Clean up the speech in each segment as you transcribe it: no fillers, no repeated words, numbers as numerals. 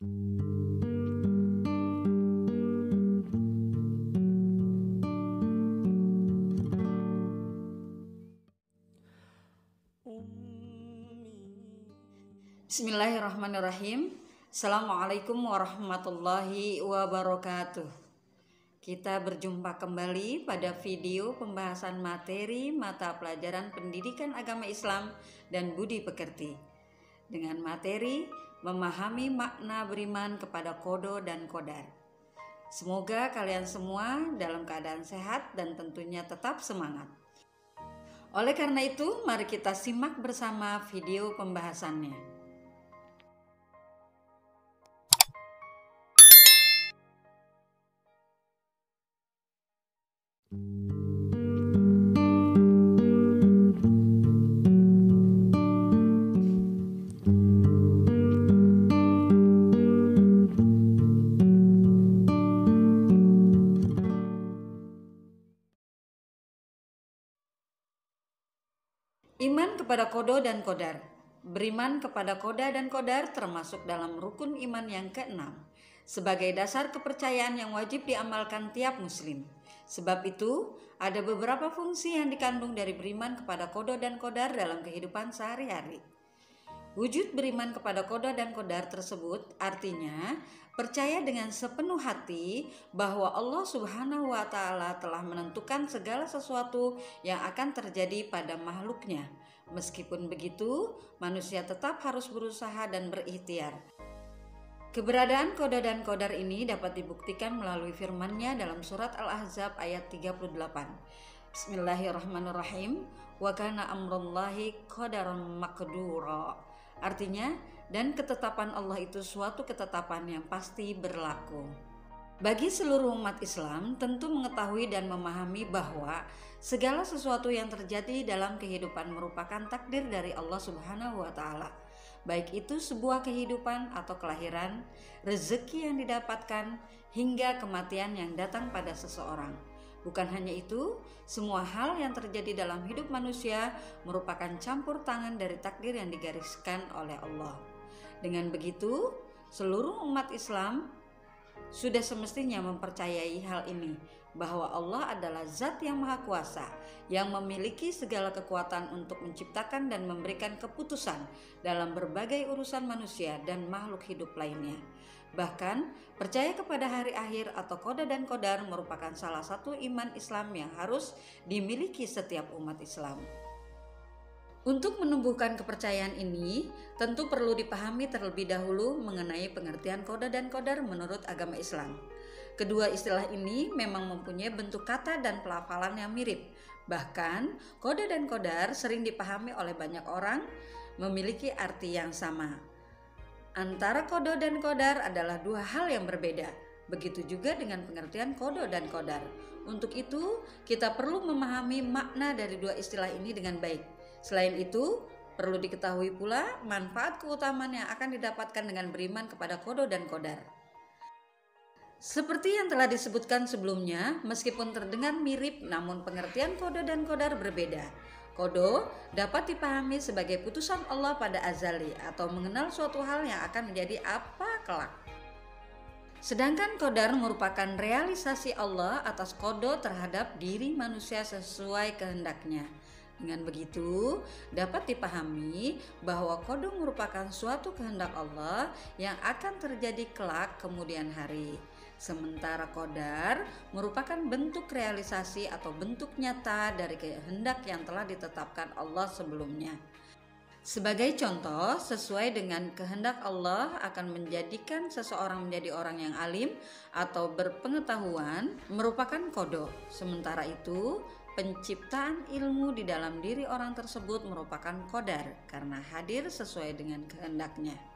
Bismillahirrahmanirrahim. Assalamualaikum warahmatullahi wabarakatuh. Kita berjumpa kembali pada video pembahasan materi mata pelajaran pendidikan agama Islam dan budi pekerti dengan materi memahami makna beriman kepada kodo dan kodar. Semoga kalian semua dalam keadaan sehat dan tentunya tetap semangat. Oleh karena itu, mari kita simak bersama video pembahasannya. Iman kepada kodo dan kodar. Beriman kepada koda dan kodar termasuk dalam rukun iman yang keenam, sebagai dasar kepercayaan yang wajib diamalkan tiap muslim. Sebab itu, ada beberapa fungsi yang dikandung dari beriman kepada kodo dan kodar dalam kehidupan sehari-hari. Wujud beriman kepada kodo dan kodar tersebut artinya percaya dengan sepenuh hati bahwa Allah Subhanahu wa Ta'ala telah menentukan segala sesuatu yang akan terjadi pada makhluknya. Meskipun begitu, manusia tetap harus berusaha dan berikhtiar. Keberadaan kodo dan kodar ini dapat dibuktikan melalui firman-Nya dalam surat Al-Ahzab ayat 38. Bismillahirrahmanirrahim. Wa kana amrullahi qadaran maqdura. Artinya, dan ketetapan Allah itu suatu ketetapan yang pasti berlaku. Bagi seluruh umat Islam tentu mengetahui dan memahami bahwa segala sesuatu yang terjadi dalam kehidupan merupakan takdir dari Allah Subhanahu wa Ta'ala. Baik itu sebuah kehidupan atau kelahiran, rezeki yang didapatkan, hingga kematian yang datang pada seseorang. Bukan hanya itu, semua hal yang terjadi dalam hidup manusia merupakan campur tangan dari takdir yang digariskan oleh Allah. Dengan begitu, seluruh umat Islam sudah semestinya mempercayai hal ini, bahwa Allah adalah Zat yang Maha Kuasa, yang memiliki segala kekuatan untuk menciptakan dan memberikan keputusan dalam berbagai urusan manusia dan makhluk hidup lainnya. Bahkan, percaya kepada hari akhir atau koda dan kodar merupakan salah satu iman Islam yang harus dimiliki setiap umat Islam. Untuk menumbuhkan kepercayaan ini, tentu perlu dipahami terlebih dahulu mengenai pengertian koda dan kodar menurut agama Islam. Kedua istilah ini memang mempunyai bentuk kata dan pelafalan yang mirip. Bahkan, koda dan kodar sering dipahami oleh banyak orang memiliki arti yang sama. Antara kodo dan kodar adalah dua hal yang berbeda. Begitu juga dengan pengertian kodo dan kodar. Untuk itu, kita perlu memahami makna dari dua istilah ini dengan baik. Selain itu, perlu diketahui pula manfaat keutamaan yang akan didapatkan dengan beriman kepada kodo dan kodar. Seperti yang telah disebutkan sebelumnya, meskipun terdengar mirip, namun pengertian kodo dan kodar berbeda. Kodo dapat dipahami sebagai putusan Allah pada azali atau mengenal suatu hal yang akan menjadi apa kelak. Sedangkan kodar merupakan realisasi Allah atas kodo terhadap diri manusia sesuai kehendaknya. Dengan begitu, dapat dipahami bahwa kodo merupakan suatu kehendak Allah yang akan terjadi kelak kemudian hari. Sementara kodar merupakan bentuk realisasi atau bentuk nyata dari kehendak yang telah ditetapkan Allah sebelumnya. Sebagai contoh, sesuai dengan kehendak Allah akan menjadikan seseorang menjadi orang yang alim atau berpengetahuan merupakan kodo. Sementara itu, penciptaan ilmu di dalam diri orang tersebut merupakan kodar karena hadir sesuai dengan kehendaknya.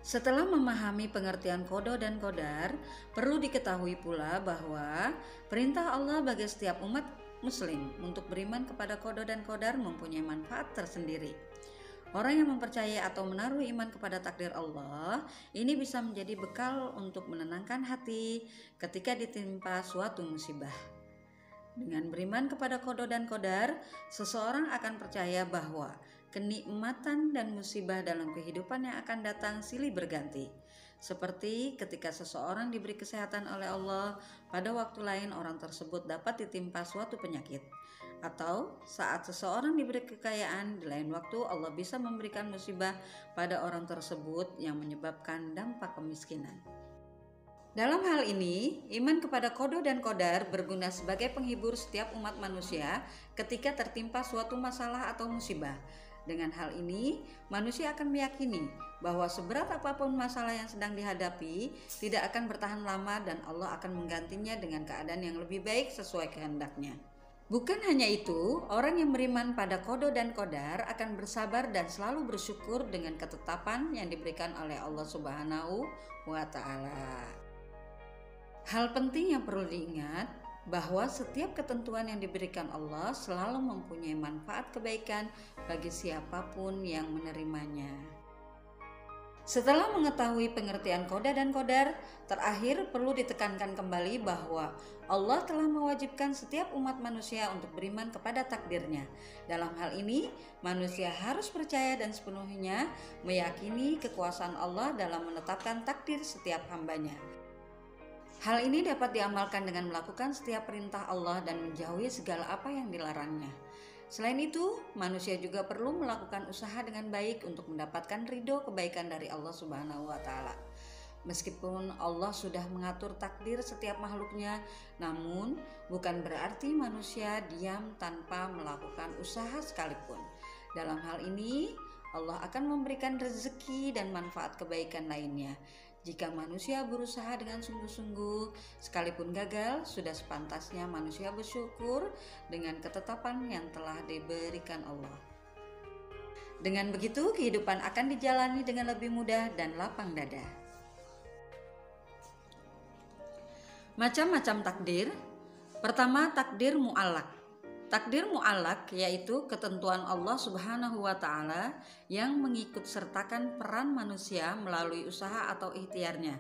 Setelah memahami pengertian kodo dan kodar, perlu diketahui pula bahwa perintah Allah bagi setiap umat muslim untuk beriman kepada kodo dan kodar mempunyai manfaat tersendiri. Orang yang mempercayai atau menaruh iman kepada takdir Allah, ini bisa menjadi bekal untuk menenangkan hati ketika ditimpa suatu musibah. Dengan beriman kepada kodo dan kodar, seseorang akan percaya bahwa kenikmatan dan musibah dalam kehidupan yang akan datang silih berganti. Seperti ketika seseorang diberi kesehatan oleh Allah, pada waktu lain orang tersebut dapat ditimpa suatu penyakit. Atau saat seseorang diberi kekayaan, di lain waktu Allah bisa memberikan musibah pada orang tersebut yang menyebabkan dampak kemiskinan. Dalam hal ini, iman kepada qada dan qadar berguna sebagai penghibur setiap umat manusia ketika tertimpa suatu masalah atau musibah. Dengan hal ini, manusia akan meyakini bahwa seberat apapun masalah yang sedang dihadapi tidak akan bertahan lama dan Allah akan menggantinya dengan keadaan yang lebih baik sesuai kehendaknya. Bukan hanya itu, orang yang beriman pada qada dan qadar akan bersabar dan selalu bersyukur dengan ketetapan yang diberikan oleh Allah Subhanahu wa Ta'ala. Hal penting yang perlu diingat bahwa setiap ketentuan yang diberikan Allah selalu mempunyai manfaat kebaikan bagi siapapun yang menerimanya. Setelah mengetahui pengertian qada dan qadar, terakhir perlu ditekankan kembali bahwa Allah telah mewajibkan setiap umat manusia untuk beriman kepada takdirnya. Dalam hal ini, manusia harus percaya dan sepenuhnya meyakini kekuasaan Allah dalam menetapkan takdir setiap hambanya. Hal ini dapat diamalkan dengan melakukan setiap perintah Allah dan menjauhi segala apa yang dilarangnya. Selain itu, manusia juga perlu melakukan usaha dengan baik untuk mendapatkan ridho kebaikan dari Allah Subhanahu wa Ta'ala. Meskipun Allah sudah mengatur takdir setiap makhluknya, namun bukan berarti manusia diam tanpa melakukan usaha sekalipun. Dalam hal ini, Allah akan memberikan rezeki dan manfaat kebaikan lainnya. Jika manusia berusaha dengan sungguh-sungguh, sekalipun gagal, sudah sepantasnya manusia bersyukur dengan ketetapan yang telah diberikan Allah. Dengan begitu, kehidupan akan dijalani dengan lebih mudah dan lapang dada. Macam-macam takdir. Pertama, takdir mu'allaq. Takdir mu'allaq yaitu ketentuan Allah Subhanahu wa Ta'ala yang mengikut sertakan peran manusia melalui usaha atau ikhtiarnya.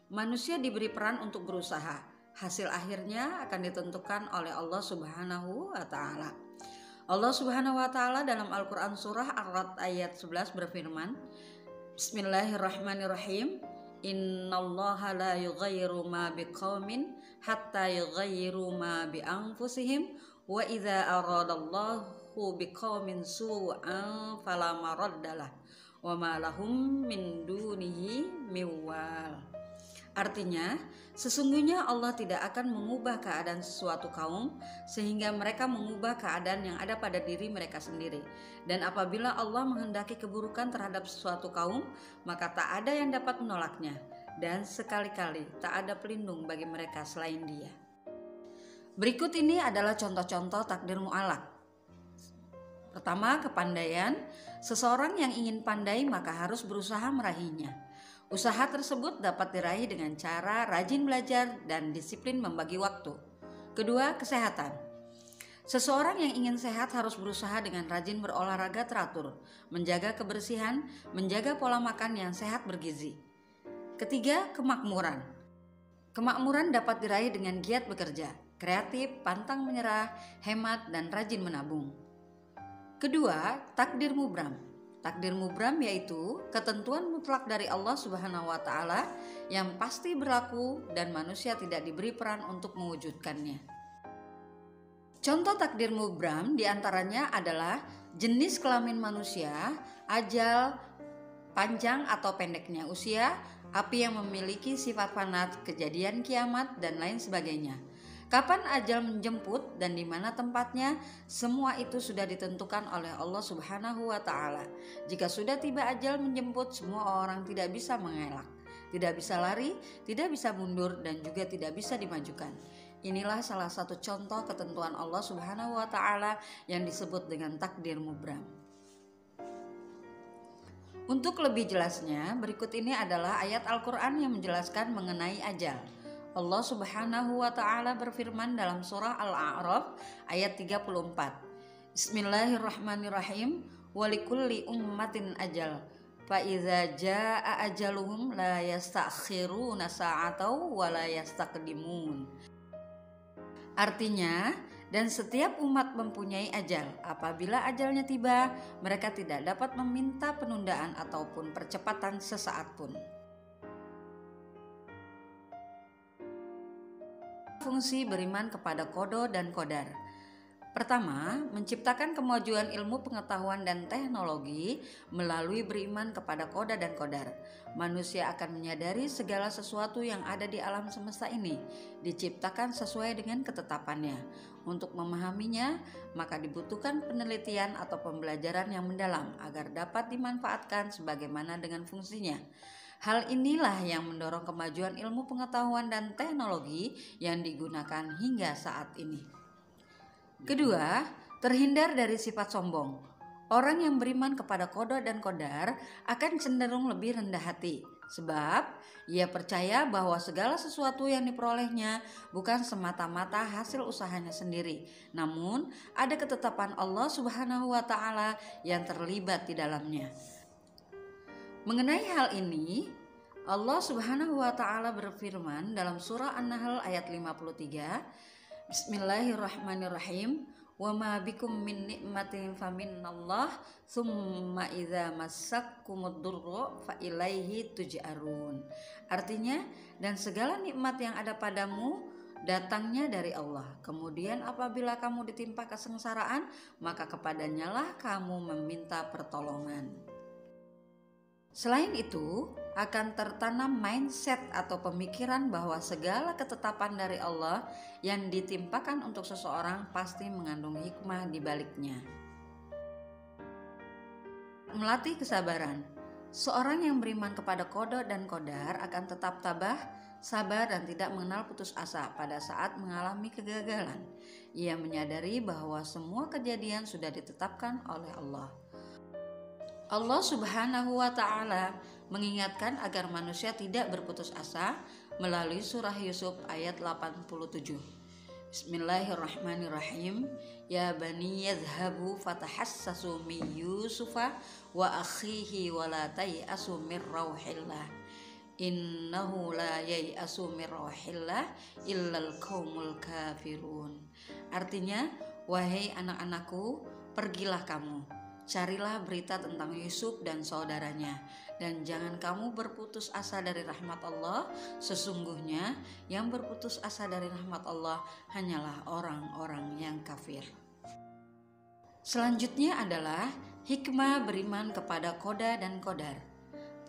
Manusia diberi peran untuk berusaha. Hasil akhirnya akan ditentukan oleh Allah Subhanahu wa Ta'ala. Allah Subhanahu wa Ta'ala dalam Al-Quran surah Ar-Ra'd ayat 11 berfirman, Bismillahirrahmanirrahim. Innallaha la yughayyiru ma biqaumin hatta yughayyiru ma bi anfusihim wa idza aradallahu biqaumin su'an fala maraddalah wa ma lahum min dunihi miwal. Artinya, sesungguhnya Allah tidak akan mengubah keadaan sesuatu kaum sehingga mereka mengubah keadaan yang ada pada diri mereka sendiri. Dan apabila Allah menghendaki keburukan terhadap sesuatu kaum, maka tak ada yang dapat menolaknya. Dan sekali-kali tak ada pelindung bagi mereka selain Dia. Berikut ini adalah contoh-contoh takdir mu'allaq. Pertama, kepandaian. Seseorang yang ingin pandai maka harus berusaha meraihnya. Usaha tersebut dapat diraih dengan cara rajin belajar dan disiplin membagi waktu. Kedua, kesehatan. Seseorang yang ingin sehat harus berusaha dengan rajin berolahraga teratur, menjaga kebersihan, menjaga pola makan yang sehat bergizi. Ketiga, kemakmuran. Kemakmuran dapat diraih dengan giat bekerja, kreatif, pantang menyerah, hemat, dan rajin menabung. Kedua, takdir mubram. Takdir mubram yaitu ketentuan mutlak dari Allah Subhanahu wa Ta'ala yang pasti berlaku dan manusia tidak diberi peran untuk mewujudkannya. Contoh takdir mubram diantaranya adalah jenis kelamin manusia, ajal, panjang atau pendeknya usia, api yang memiliki sifat fanat, kejadian kiamat, dan lain sebagainya. Kapan ajal menjemput dan di mana tempatnya, semua itu sudah ditentukan oleh Allah Subhanahu wa Ta'ala. Jika sudah tiba ajal menjemput, semua orang tidak bisa mengelak, tidak bisa lari, tidak bisa mundur, dan juga tidak bisa dimajukan. Inilah salah satu contoh ketentuan Allah Subhanahu wa Ta'ala yang disebut dengan takdir mubram. Untuk lebih jelasnya, berikut ini adalah ayat Al-Quran yang menjelaskan mengenai ajal. Allah Subhanahu wa Ta'ala berfirman dalam surah Al-A'raf ayat 34. Bismillahirrahmanirrahim. Walikulli ummatin ajal. Fa iza jaa ajaluhum la yastakhiruna sa'atau wa la yastaqdimun. Artinya, Dan setiap umat mempunyai ajal. Apabila ajalnya tiba, mereka tidak dapat meminta penundaan ataupun percepatan sesaat pun. Fungsi beriman kepada qada dan qadar. Pertama, menciptakan kemajuan ilmu pengetahuan dan teknologi melalui beriman kepada qada dan qadar. Manusia akan menyadari segala sesuatu yang ada di alam semesta ini diciptakan sesuai dengan ketetapannya. Untuk memahaminya, maka dibutuhkan penelitian atau pembelajaran yang mendalam agar dapat dimanfaatkan sebagaimana dengan fungsinya. Hal inilah yang mendorong kemajuan ilmu pengetahuan dan teknologi yang digunakan hingga saat ini. Kedua, terhindar dari sifat sombong. Orang yang beriman kepada qada dan qadar akan cenderung lebih rendah hati, sebab ia percaya bahwa segala sesuatu yang diperolehnya bukan semata-mata hasil usahanya sendiri, namun ada ketetapan Allah Subhanahu wa Ta'ala yang terlibat di dalamnya. Mengenai hal ini, Allah Subhanahu wa Ta'ala berfirman dalam surah An-Nahl ayat 53, Bismillahirrahmanirrahim. Wa ma bikum min nikmatin faminallah tsumma idza massakumud durra fa ilaihi tuj'arun. Artinya, dan segala nikmat yang ada padamu datangnya dari Allah. Kemudian apabila kamu ditimpa kesengsaraan, maka kepadanya lah kamu meminta pertolongan. Selain itu, akan tertanam mindset atau pemikiran bahwa segala ketetapan dari Allah yang ditimpakan untuk seseorang pasti mengandung hikmah di baliknya. Melatih kesabaran. Seorang yang beriman kepada qada dan qadar akan tetap tabah, sabar dan tidak mengenal putus asa pada saat mengalami kegagalan. Ia menyadari bahwa semua kejadian sudah ditetapkan oleh Allah. Allah Subhanahu wa Ta'ala mengingatkan agar manusia tidak berputus asa melalui surah Yusuf ayat 87. Bismillahirrahmanirrahim. Ya bani yadhhabu fatahassasu min Yusufa wa akhihi wa la tay'asu mir rauhillah. Innahu la yai'asu mir rauhillah illal qaumul kafirun. Artinya, wahai anak-anakku, pergilah kamu, carilah berita tentang Yusuf dan saudaranya, dan jangan kamu berputus asa dari rahmat Allah. Sesungguhnya yang berputus asa dari rahmat Allah hanyalah orang-orang yang kafir. Selanjutnya adalah hikmah beriman kepada qada dan qadar.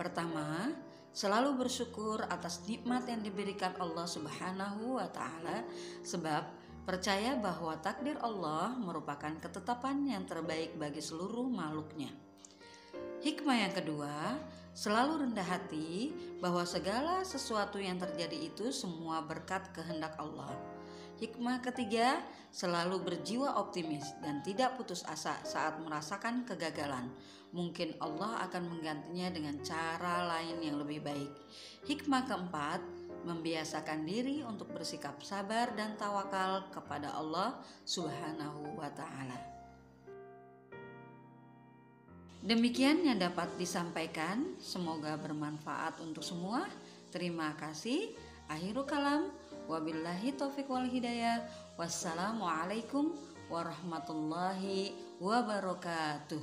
Pertama, selalu bersyukur atas nikmat yang diberikan Allah Subhanahu wa Ta'ala, sebab percaya bahwa takdir Allah merupakan ketetapan yang terbaik bagi seluruh makhluknya. Hikmah yang kedua, selalu rendah hati bahwa segala sesuatu yang terjadi itu semua berkat kehendak Allah. Hikmah ketiga, selalu berjiwa optimis dan tidak putus asa saat merasakan kegagalan. Mungkin Allah akan menggantinya dengan cara lain yang lebih baik. Hikmah keempat, membiasakan diri untuk bersikap sabar dan tawakal kepada Allah Subhanahu wa Ta'ala. Demikian yang dapat disampaikan, semoga bermanfaat untuk semua. Terima kasih. Akhirul kalam, wabillahi taufiq wal hidayah. Wassalamualaikum warahmatullahi wabarakatuh.